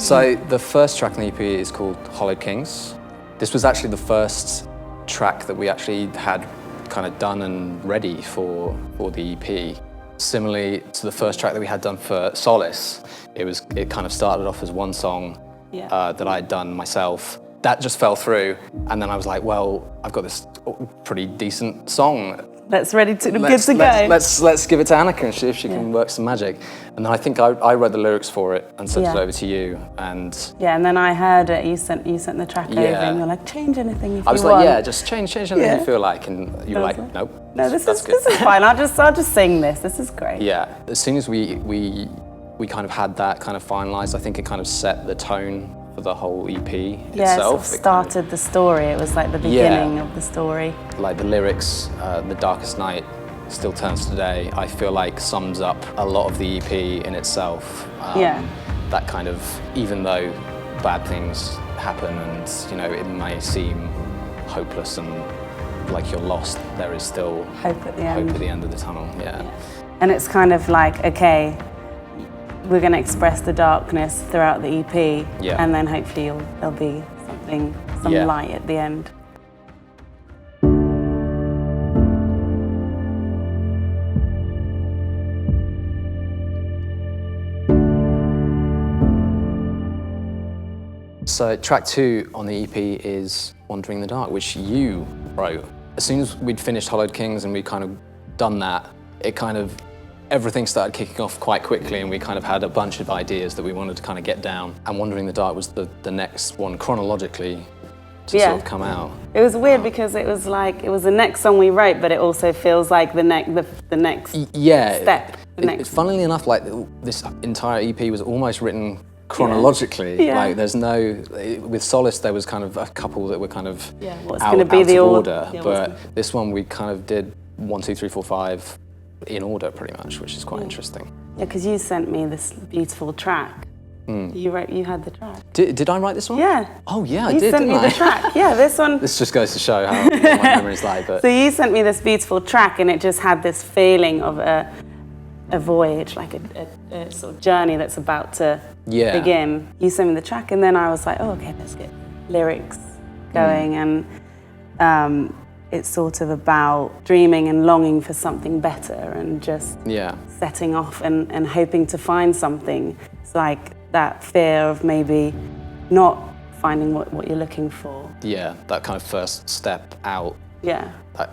So the first track on the EP is called Hollowed Kings. This was actually the first track that we actually had kind of done and ready for the EP. Similarly to the first track that we had done for Solace, it kind of started off as one song that I had done myself. That just fell through, and then I was like, well, I've got this pretty decent song. Good to go. Let's give it to Annaca and see if she can work some magic. And then I think I read the lyrics for it and sent it over to you. And and then I heard it. You sent the track over, and you're like, change anything if you want. I was like, yeah, just change anything you feel like. And you were like, nope. No, this is fine. I'll just sing this. This is great. Yeah. As soon as we kind of had that kind of finalized, I think it kind of set the tone for the whole EP itself. Yeah, it sort of started the story. It was like the beginning of the story. Like the lyrics, The Darkest Night Still Turns Today, I feel like sums up a lot of the EP in itself. That kind of, even though bad things happen and, you know, it may seem hopeless and like you're lost, there is still hope at the end of the tunnel, And it's kind of like, okay, we're going to express the darkness throughout the EP, and then hopefully there'll be some light at the end. So track 2 on the EP is Wandering in the Dark, which you wrote. As soon as we'd finished Hollowed Kings and we'd kind of done that, everything started kicking off quite quickly, and we kind of had a bunch of ideas that we wanted to kind of get down. And Wandering in the Dark was the next one chronologically to sort of come out. It was weird because it was like, it was the next song we wrote, but it also feels like the next step. Funnily enough, like this entire EP was almost written chronologically. Like there's with Solace there was kind of a couple that were kind of out of order, but this one we kind of did 1, 2, 3, 4, 5 in order pretty much, which is quite interesting. Yeah, because you sent me this beautiful track. You had the track. Did I write this one? Yeah. Oh yeah, I did, didn't I? You sent me the track. Yeah, this one. This just goes to show how what my memory's like. But so you sent me this beautiful track, and it just had this feeling of a voyage, like a sort of journey that's about to begin. You sent me the track, and then I was like, oh, okay, let's get lyrics going, and it's sort of about dreaming and longing for something better, and just setting off and hoping to find something. It's like that fear of maybe not finding what you're looking for. Yeah, that kind of first step out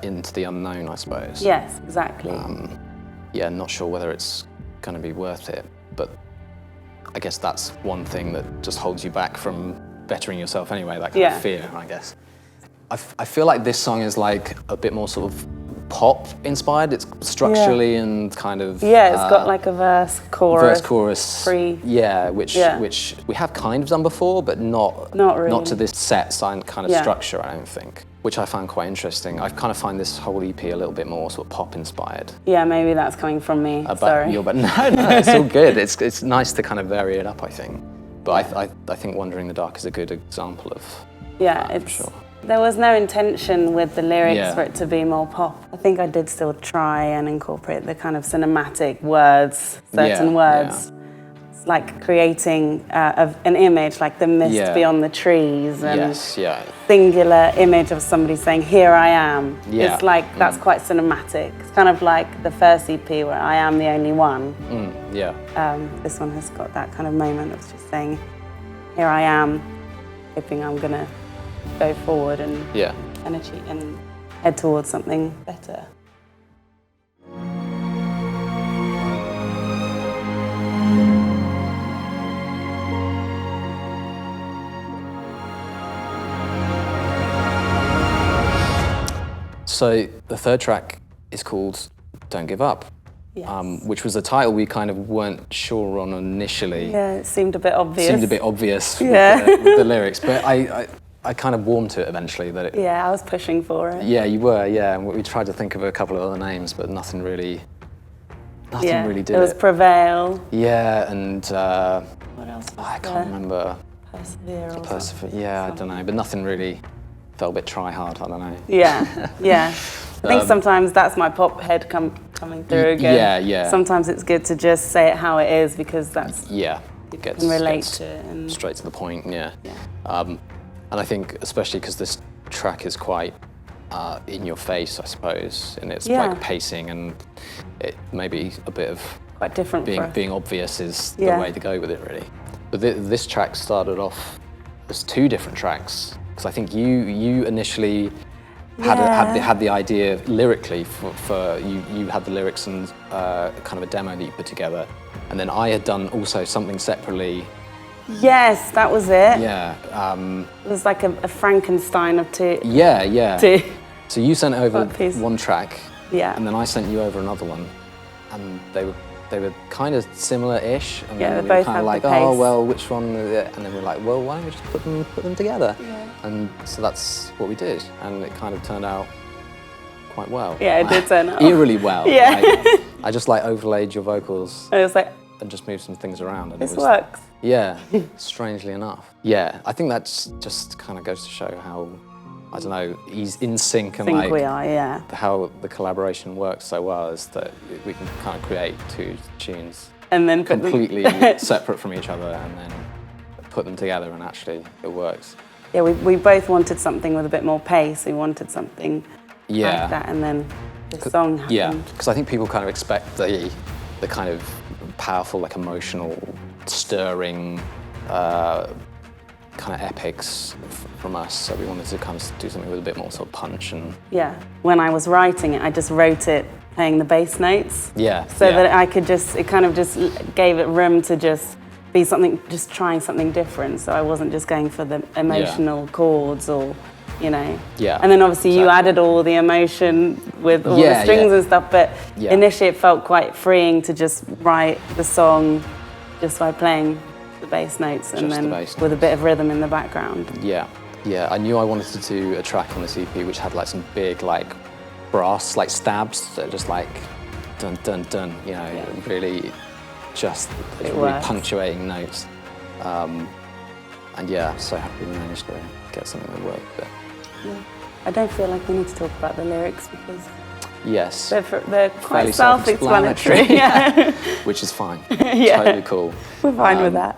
into the unknown, I suppose. Yes, exactly. Not sure whether it's going to be worth it, but I guess that's one thing that just holds you back from bettering yourself anyway, that kind of fear, I guess. I feel like this song is like a bit more sort of pop inspired. It's structurally and kind of it's got like a verse chorus free. Which we have kind of done before, but not really. Not to this set sign kind of structure, I don't think. Which I found quite interesting. I kind of find this whole EP a little bit more sort of pop inspired. Yeah, maybe that's coming from me. Sorry. No, it's all good. It's nice to kind of vary it up, I think. But I think Wandering in the Dark is a good example of that, for sure. There was no intention with the lyrics for it to be more pop. I think I did still try and incorporate the kind of cinematic words, certain words. It's like creating an image, like the mist beyond the trees, and singular image of somebody saying, here I am. It's like, that's quite cinematic. It's kind of like the first EP where I am the only one. This one has got that kind of moment of just saying, here I am, hoping I'm gonna go forward and achieve and head towards something better. So the third track is called Don't Give Up, which was a title we kind of weren't sure on initially. Yeah, it seemed a bit obvious. With the lyrics, but I kind of warmed to it eventually. I was pushing for it. Yeah, you were, and we tried to think of a couple of other names, but nothing really did it. There was Prevail. Yeah, and what else was I can't remember. Persevere. Yeah, I don't know, but nothing really felt a bit try hard, I don't know. I think sometimes that's my pop head coming through again. Sometimes it's good to just say it how it is, because that's people can relate to it. And straight to the point, yeah. And I think especially because this track is quite in your face, I suppose, and it's like pacing, and it maybe a bit of quite different being obvious is the way to go with it, really. But this track started off as 2 different tracks, because I think you initially had the idea lyrically for you had the lyrics and kind of a demo that you put together, and then I had done also something separately. Yes, that was it. Yeah. It was like a Frankenstein of 2. Yeah. 2. So you sent over one track, and then I sent you over another one, and they were kind of similar-ish, and then we both were kind of like, the pace. oh well, which one? And then we're like, well, why don't we just put them together? Yeah. And so that's what we did, and it kind of turned out quite well. Yeah, it did turn out eerily well. Yeah. Like, I just like overlaid your vocals. I was like, and just moved some things around, and this works. Yeah, strangely enough. Yeah, I think that just kind of goes to show how, I don't know, he's in sync and like we are, yeah. How the collaboration works so well is that we can kind of create 2 tunes and then completely separate from each other, and then put them together, and actually it works. Yeah, we both wanted something with a bit more pace. We wanted something like that, and then the song happened. Yeah, because I think people kind of expect the kind of powerful, like emotional, stirring kind of epics from us, so we wanted to kind of do something with a bit more sort of punch. And yeah, when I was writing it, I just wrote it playing the bass notes. Yeah. So that I could it kind of just gave it room to just be something, just trying something different. So I wasn't just going for the emotional chords or, you know. Yeah. And then obviously you added all the emotion with all the strings and stuff, but initially it felt quite freeing to just write the song just by playing the bass notes and then with a bit of rhythm in the background. Yeah, I knew I wanted to do a track on this EP which had like some big like brass like stabs that are just like dun dun dun, you know, really just really punctuating notes. And yeah, so happy we managed to get something that worked. But yeah, I don't feel like we need to talk about the lyrics because they're quite self-explanatory. Yeah. Which is fine. Yeah. Totally cool. We're fine with that.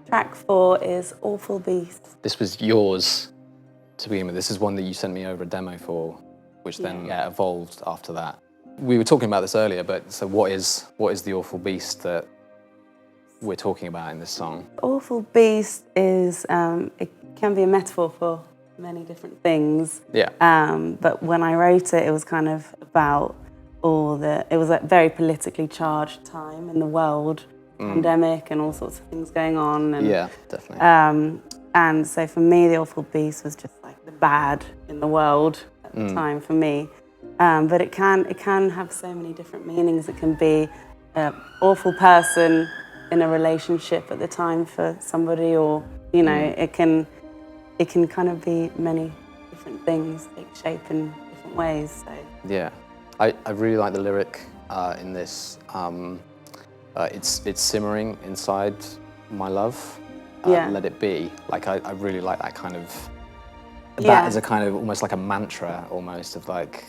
Track 4 is Awful Beast. This was yours to begin with. This is one that you sent me over a demo for, which then evolved after that. We were talking about this earlier, but so what is the Awful Beast that we're talking about in this song? Awful Beast is, it can be a metaphor for many different things. Yeah. But when I wrote it, it was kind of about it was a very politically charged time in the world, pandemic and all sorts of things going on. And, yeah, definitely. And so for me, the Awful Beast was just like the bad in the world at the time for me. But it can have so many different meanings. It can be an awful person in a relationship at the time for somebody, or you know, it can kind of be many different things, take shape in different ways. So yeah, I really like the lyric in this. It's simmering inside my love. Let it be. Like I really like that kind of. That is a kind of almost like a mantra, almost of like.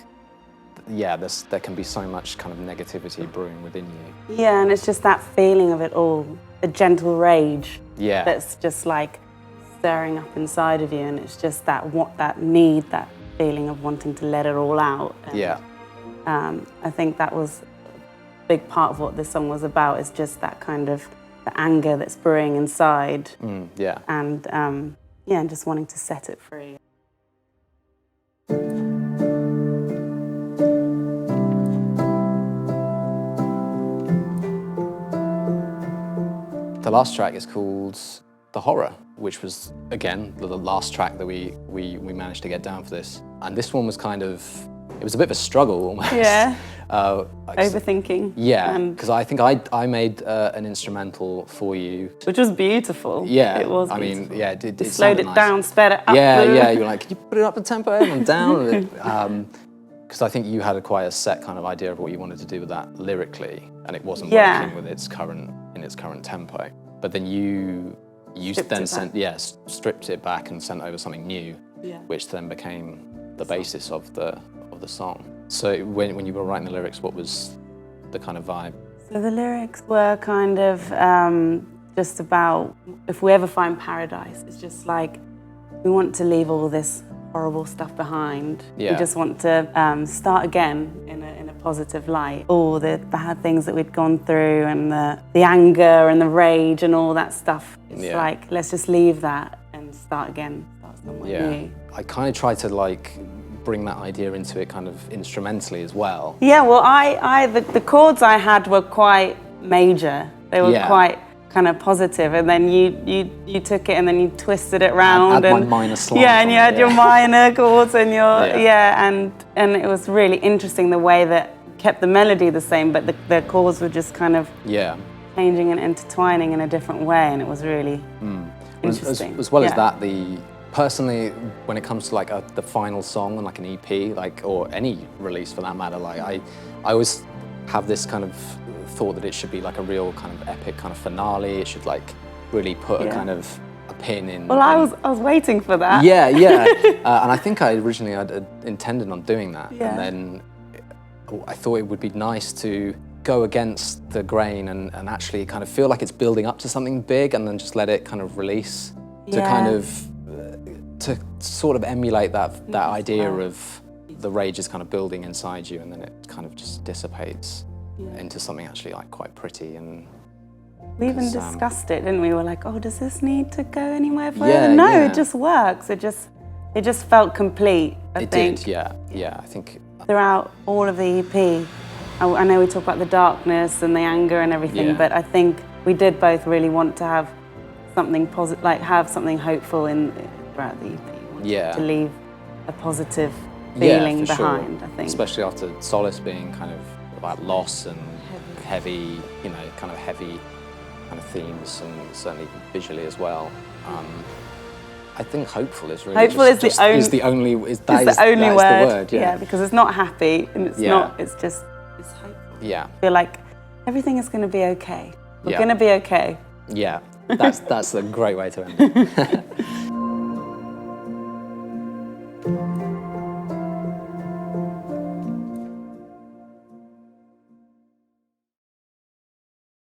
Yeah, there can be so much kind of negativity brewing within you. Yeah, and it's just that feeling of it all, a gentle rage. Yeah. That's just like stirring up inside of you, and it's just that that feeling of wanting to let it all out. And, yeah. I think that was a big part of what this song was about, is just that kind of the anger that's brewing inside. Yeah. And and just wanting to set it free. The last track is called The Horror, which was, again, the last track that we managed to get down for this. And this one was kind of, it was a bit of a struggle almost. Yeah, overthinking. Yeah, because I think I made an instrumental for you. Which was beautiful. Yeah, it was I beautiful. mean, yeah, it slowed it nice. Down, sped it up. Yeah, you were like, can you put it up the tempo? I'm down. Because I think you had quite a set kind of idea of what you wanted to do with that lyrically, and it wasn't working with its current tempo. But then you stripped it back and sent over something new, which then became the basis of the song. So when you were writing the lyrics, what was the kind of vibe? So the lyrics were kind of just about, if we ever find paradise, it's just like, we want to leave all this horrible stuff behind. We just want to start again in a positive light. All the bad things that we'd gone through, and the anger and the rage and all that stuff. It's like, let's just leave that and start again, start somewhere new. I kind of tried to like bring that idea into it kind of instrumentally as well. Yeah, well, the chords I had were quite major. They were quite kind of positive, and then you took it and then you twisted it round and my minor slide. Yeah, and you had your minor chords and your and it was really interesting the way that kept the melody the same, but the chords were just kind of changing and intertwining in a different way, and it was really interesting. As well as that, personally, when it comes to like the final song on like an EP, like, or any release for that matter, like I always have this kind of thought that it should be like a real kind of epic kind of finale. It should like really put a kind of a pin in. Well, I was waiting for that. Yeah, yeah. And I think I originally had intended on doing that, and then I thought it would be nice to go against the grain and actually kind of feel like it's building up to something big, and then just let it kind of release to kind of to sort of emulate that idea of the rage is kind of building inside you, and then it kind of just dissipates into something actually like quite pretty. And we even discussed it, didn't we? We were like, oh, does this need to go anywhere further? No, it just works. It just felt complete, I think. It did, yeah. I think throughout all of the EP, I know we talk about the darkness and the anger and everything, but I think we did both really want to have something positive, like have something hopeful throughout the EP. We wanted to leave a positive feeling behind, I think. Especially after Solace being kind of about loss and heavy, you know, kind of heavy kind of themes, and certainly visually as well. I think hopeful is really the only word. Yeah, because it's not happy and it's not. It's hopeful. Yeah. I feel like everything is going to be okay. We're going to be okay. Yeah, that's a great way to end it.